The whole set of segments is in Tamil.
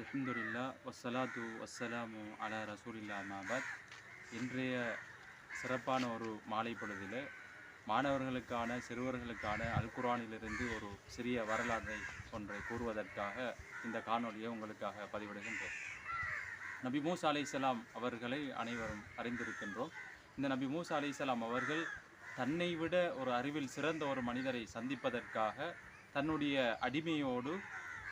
அல்ஹம்துலில்லா வஸ்ஸலாத்து வஸ்ஸலாமு அலா ரசூலில்லா அம்மாபாத். இன்றைய சிறப்பான ஒரு மாலை பொழுதில் மாணவர்களுக்கான சிறுவர்களுக்கான அல் குர்ஆனிலிருந்து ஒரு சிறிய வரலாற்றை ஒன்றை கூறுவதற்காக இந்த காணொலியை உங்களுக்காக பதிவிடுகின்றோம். நபி மூசா அலைஹிஸ்ஸலாம் அவர்களை அனைவரும் அறிந்திருக்கின்றோம். இந்த நபி மூசா அலைஹிஸ்ஸலாம் அவர்கள் தன்னை விட ஒரு அறிவில் சிறந்த ஒரு மனிதரை சந்திப்பதற்காக தன்னுடைய அடிமையோடு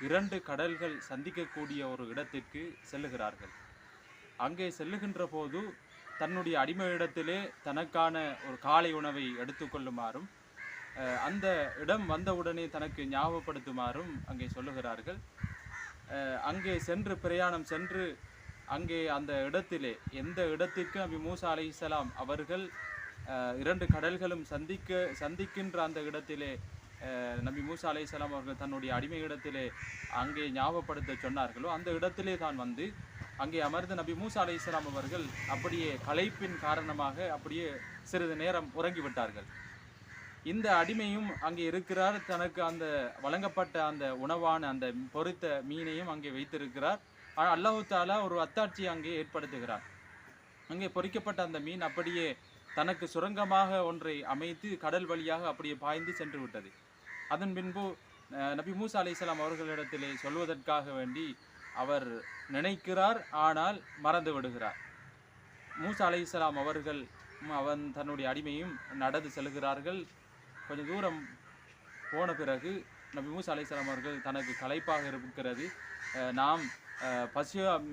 2 கடல்கள் சந்திக்கக்கூடிய ஒரு இடத்திற்கு செல்லுகிறார்கள். அங்கே செல்லுகின்ற போது தன்னுடைய அடிமையிடத்திலே தனக்கான ஒரு காலை உணவை எடுத்துக்கொள்ளுமாறும் அந்த இடம் வந்தவுடனே தனக்கு ஞாபகப்படுத்துமாறும் அங்கே சொல்லுகிறார்கள். அங்கே சென்று பிரயாணம் சென்று அங்கே அந்த இடத்திலே எந்த இடத்திற்கு நபி மூசா அலைஹிஸ்ஸலாம் அவர்கள் 2 கடல்களும் சந்திக்கின்ற அந்த இடத்திலே நபி மூசா அலைஹிஸ்ஸலாம் அவர்கள் தன்னுடைய அடிமையிடத்திலே அங்கே ஞாபகப்படுத்த சொன்னார்களோ அந்த இடத்திலே தான் வந்து அங்கே அமர்ந்து நபி மூசா அலைஹிஸ்ஸலாம் அவர்கள் அப்படியே களைப்பின் காரணமாக அப்படியே சிறிது நேரம் உறங்கிவிட்டார்கள். இந்த அடிமையும் அங்கே இருக்கிறார். தனக்கு அந்த வழங்கப்பட்ட அந்த உணவான அந்த பொரித்த மீனையும் அங்கே வைத்திருக்கிறார். ஆனால் அல்லாஹ் தஆலா ஒரு அத்தாட்சியை அங்கே ஏற்படுத்துகிறார். அங்கே பொரிக்கப்பட்ட அந்த மீன் அப்படியே தனக்கு சுரங்கமாக ஒன்றை அமைத்து கடல் வழியாக அப்படியே பாய்ந்து சென்று விட்டது. அதன் பின்பு நபி மூசா அலைஹிஸ்ஸலாம் அவர்களிடத்திலே சொல்வதற்காக வேண்டி அவர் நினைக்கிறார், ஆனால் மறந்து விடுகிறார். மூசா அலைஹிஸ்ஸலாம் அவர்கள் அவன் தன்னுடைய அடிமையும் நடந்து செல்கிறார்கள். கொஞ்சம் தூரம் போன பிறகு நபி மூசா அலைஹிஸ்ஸலாம் அவர்கள் தனக்கு களைப்பாக இருக்கிறது, நாம்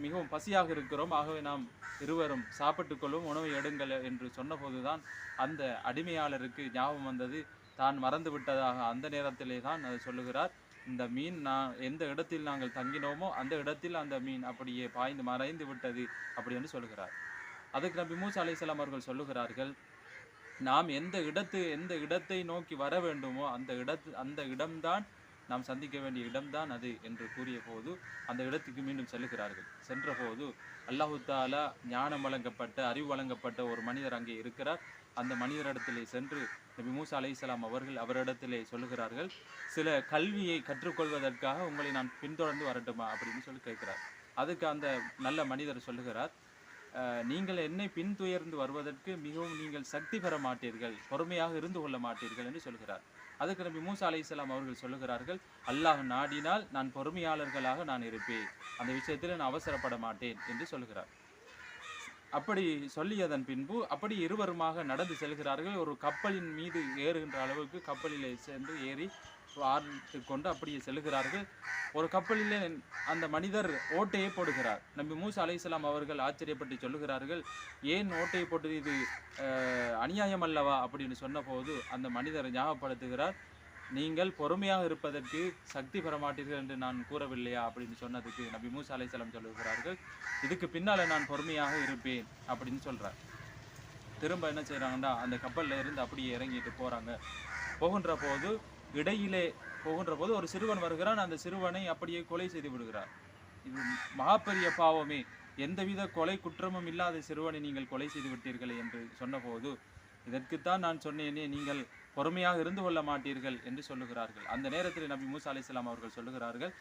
மிகவும் பசியாக இருக்கிறோம், ஆகவே நாம் இருவரும் சாப்பிட்டு கொள்ளும், உணவை எடுங்கள் என்று சொன்னபோதுதான் அந்த அடிமையாளருக்கு ஞாபகம் வந்தது, தான் மறந்து விட்டதாக. அந்த நேரத்திலே தான் அது சொல்லுகிறார், இந்த மீன் எந்த இடத்தில் நாங்கள் தங்கினோமோ அந்த இடத்தில் அந்த மீன் அப்படியே பாய்ந்து மறைந்து விட்டது அப்படி என்று சொல்லுகிறார். அதுக்கு நபி மூசா அலைஹிஸ்ஸலாம் அவர்கள் சொல்லுகிறார்கள், நாம் எந்த இடத்தை நோக்கி வர வேண்டுமோ அந்த இடம்தான் நாம் சந்திக்க வேண்டிய இடம்தான் அது என்று கூறிய போது அந்த இடத்துக்கு மீண்டும் செல்லுகிறார்கள். சென்ற போது அல்லாஹு தஆலா ஞானம் வழங்கப்பட்ட அறிவு வழங்கப்பட்ட ஒரு மனிதர் அங்கே இருக்கிறார். அந்த மனிதரிடத்திலே சென்று நபி மூசா அலைஹிஸ்ஸலாம் அவர்கள் அவரிடத்திலே சொல்லுகிறார்கள், சில கல்வியை கற்றுக்கொள்வதற்காக உங்களை நான் பின்தொடர்ந்து வரட்டுமா அப்படின்னு சொல்லி கேட்கிறார். அதுக்கு அந்த நல்ல மனிதர் சொல்லுகிறார், நீங்கள் என்னை பின்துயர்ந்து வருவதற்கு மிகவும் நீங்கள் சக்தி பெற மாட்டீர்கள், பொறுமையாக இருந்து கொள்ள மாட்டீர்கள் என்று சொல்கிறார். அதுக்கு நபி மூசா அலைஹிஸ்ஸலாம் அவர்கள் சொல்லுகிறார்கள், அல்லாஹ் நாடினால் நான் பொறுமையாளர்களாக நான் இருப்பேன், அந்த விஷயத்தில் நான் அவசரப்பட மாட்டேன் என்று சொல்கிறார். அப்படி சொல்லியதன் பின்பு அப்படி இருவருமாக நடந்து செல்கிறார்கள். ஒரு கப்பலின் மீது ஏறுகின்ற அளவுக்கு கப்பலிலே சென்று ஏறி பார்த்து கொண்டு அப்படியே செல்கிறார்கள். ஒரு கப்பலிலே அந்த மனிதர் ஓட்டையை போடுகிறார். நபி மூசா அலைஹிஸ்ஸலாம் அவர்கள் ஆச்சரியப்பட்டு சொல்லுகிறார்கள், ஏன் ஓட்டையை போட்டது, இது அநியாயம் அல்லவா அப்படின்னு சொன்னபோது அந்த மனிதர் ஞாபகப்படுத்துகிறார், நீங்கள் பொறுமையாக இருப்பதற்கு சக்தி பெற மாட்டீர்கள் என்று நான் கூறவில்லையா அப்படின்னு சொன்னதுக்கு நபி மூசா அலைஹிஸ்ஸலாம் சொல்லுகிறார்கள், இதுக்கு பின்னால நான் பொறுமையாக இருப்பேன் அப்படின்னு சொல்றார். திரும்ப என்ன செய்யறாங்கன்னா அந்த கப்பல்ல இருந்து அப்படியே இறங்கிட்டு போறாங்க. இடையிலே போகின்ற போது ஒரு சிறுவன் வருகிறான். அந்த சிறுவனை அப்படியே கொலை செய்து விடுகிறார். இது மகாபெரிய பாவமே, எந்தவித கொலை குற்றமும் இல்லாத சிறுவனை நீங்கள் கொலை செய்து விட்டீர்களே என்று சொன்னபோது, இதற்குத்தான் நான் சொன்னேனே, நீங்கள் பொறுமையாக இருந்து கொள்ள மாட்டீர்கள் என்று சொல்லுகிறார்கள். அந்த நேரத்தில் நபி மூசா அலைஹிஸ்ஸலாம் அவர்கள் சொல்லுகிறார்கள்,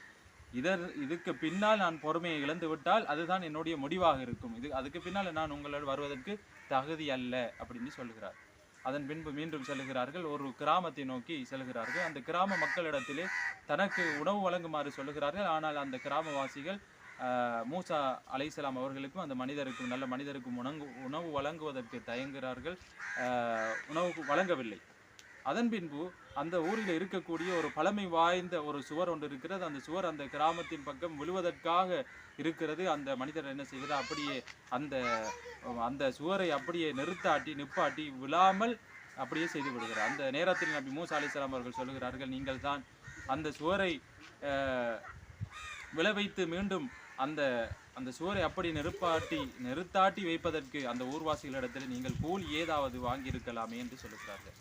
இதுக்கு பின்னால் நான் பொறுமையை இழந்து விட்டால் அதுதான் என்னுடைய முடிவாக இருக்கும், அதுக்கு பின்னால் நான் உங்களோடு வருவதற்கு தகுதி அல்ல அப்படின்னு சொல்லுகிறார். அதன் பின்பு மீண்டும் செல்கிறார்கள். ஒரு கிராமத்தை நோக்கி செல்கிறார்கள். அந்த கிராம மக்களிடத்திலே தனக்கு உணவு வழங்குமாறு சொல்லுகிறார்கள். ஆனால் அந்த கிராமவாசிகள் மூசா அலைஹிஸ்ஸலாம் அவர்களுக்கும் அந்த மனிதருக்கும் நல்ல மனிதருக்கும் உணவு வழங்குவதற்கு தயங்குகிறார்கள். உணவு வழங்கவில்லை. அதன் பின்பு அந்த ஊரில் இருக்கக்கூடிய ஒரு பழமை வாய்ந்த ஒரு சுவர் ஒன்று இருக்கிறது. அந்த சுவர் அந்த கிராமத்தின் பக்கம் விழுவதற்காக இருக்கிறது. அந்த மனிதர் என்ன செய்கிறார், அப்படியே அந்த சுவரை அப்படியே நிப்பாட்டி விழாமல் அப்படியே செய்து விடுகிறார். அந்த நேரத்தில் நபி மூசா அலைஹிஸ்ஸலாம் அவர்கள் சொல்லுகிறார்கள், நீங்கள் தான் அந்த சுவரை விழ வைத்து மீண்டும் அந்த சுவரை அப்படி நிறுத்தாட்டி வைப்பதற்கு அந்த ஊர்வாசிகளிடத்தில் நீங்கள் கூலி ஏதாவது வாங்கியிருக்கலாமே என்று சொல்லுகிறார்கள்.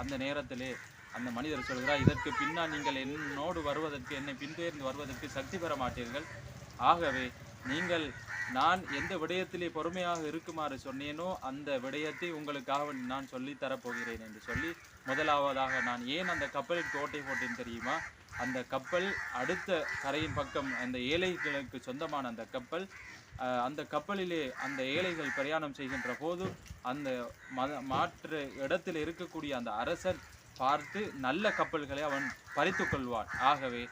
அந்த நேரத்திலே அந்த மனிதர் சொல்கிறார், இதற்கு பின்னால் நீங்கள் என்னோடு வருவதற்கு, என்னை பின்தொடர்ந்து வருவதற்கு சக்தி பெற மாட்டீர்கள், ஆகவே நீங்கள் நான் எந்த விடயத்திலே பொறுமையாக இருக்குமாறு சொன்னேனோ அந்த விடயத்தை உங்களுக்காக நான் சொல்லித்தரப்போகிறேன் என்று சொல்லி, முதலாவதாக நான் ஏன் அந்த கப்பலிற்கு ஓட்டை போட்டேன் தெரியுமா, அந்த கப்பல் அடுத்த கரையின் பக்கம் அந்த ஏழைகளுக்கு சொந்தமான அந்த கப்பலிலே அந்த ஏழைகள் பிரயாணம் செய்கின்ற போது அந்த மாற்று இடத்தில் இருக்கக்கூடிய அந்த அரசன் பார்த்து நல்ல கப்பல்களை அவன் பறித்து கொள்வான். ஆகவே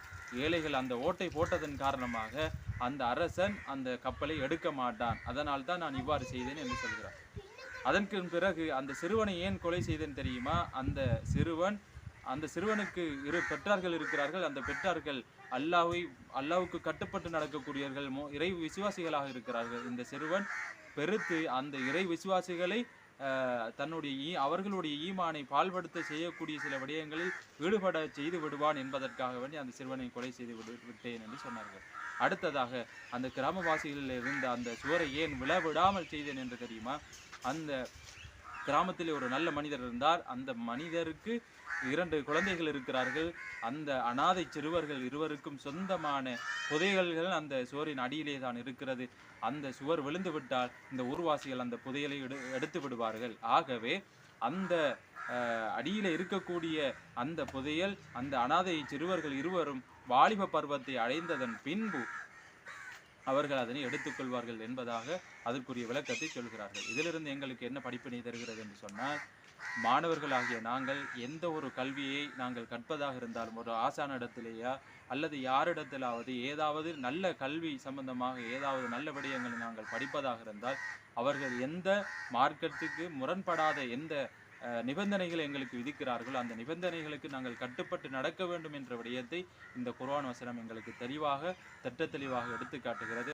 ஏழைகள் அந்த ஓட்டை போட்டதன் காரணமாக அந்த அரசன் அந்த கப்பலை எடுக்க மாட்டான். அதனால் தான் நான் இவ்வாறு செய்தேன் என்று சொல்கிறார். அதற்கு பிறகு அந்த சிறுவனை ஏன் கொலை செய்தேன் தெரியுமா? அந்த சிறுவனுக்கு இரு பெற்றார்கள் இருக்கிறார்கள். அந்த பெற்றார்கள் அல்லாஹ்வுக்கு கட்டுப்பட்டு நடக்கக்கூடியவர்கள், இறை விசுவாசிகளாக இருக்கிறார்கள். இந்த சிறுவன் பெருத்து அந்த இறை விசுவாசிகளை அவர்களுடைய ஈமானை பால்படுத்த செய்யக்கூடிய சில விடயங்களில் ஈடுபட செய்து விடுவான் என்பதற்காக வேண்டி அந்த சிறுவனை கொலை செய்து விட்டேன் என்று சொன்னார்கள். அடுத்ததாக அந்த கிராமவாசிகளில் இருந்த அந்த சுவரை ஏன் விழவிடாமல் செய்தேன் என்று தெரியுமா? அந்த கிராமத்திலே ஒரு நல்ல மனிதர் இருந்தார். அந்த மனிதருக்கு 2 குழந்தைகள் இருக்கிறார்கள். அந்த அனாதை சிறுவர்கள் இருவருக்கும் சொந்தமான புதையல்கள் அந்த சுவரின் அடியிலே தான் இருக்கிறது. அந்த சுவர் விழுந்து விட்டால் இந்த ஊர்வாசிகள் அந்த புதையலை எடுத்து விடுவார்கள். ஆகவே அந்த அடியிலே இருக்கக்கூடிய அந்த புதையல் அந்த அனாதை சிறுவர்கள் இருவரும் வாலிப பருவத்தை அடைந்ததன் பின்பு அவர்கள் அதனை எடுத்துக்கொள்வார்கள் என்பதாக அதற்குரிய விளக்கத்தை சொல்கிறார்கள். இதிலிருந்து எங்களுக்கு என்ன படிப்பினை தருகிறது என்று சொன்னால், மாணவர்களாகிய நாங்கள் எந்த ஒரு கல்வியை நாங்கள் கற்பதாக இருந்தாலும் ஒரு ஆசானிடத்திலேயா அல்லது யாரிடத்திலாவது ஏதாவது நல்ல கல்வி சம்பந்தமாக ஏதாவது நல்ல விடயங்களை நாங்கள் படிப்பதாக இருந்தால் அவர்கள் எந்த மார்க்கத்துக்கு முரண்படாத எந்த நிபந்தனைகளை எங்களுக்கு விதிக்கிறார்களோ அந்த நிபந்தனைகளுக்கு நாங்கள் கட்டுப்பட்டு நடக்க வேண்டும் என்ற விடயத்தை இந்த குர்ஆன் வசனம் எங்களுக்கு தெளிவாக திட்ட தெளிவாக எடுத்து காட்டுகிறது.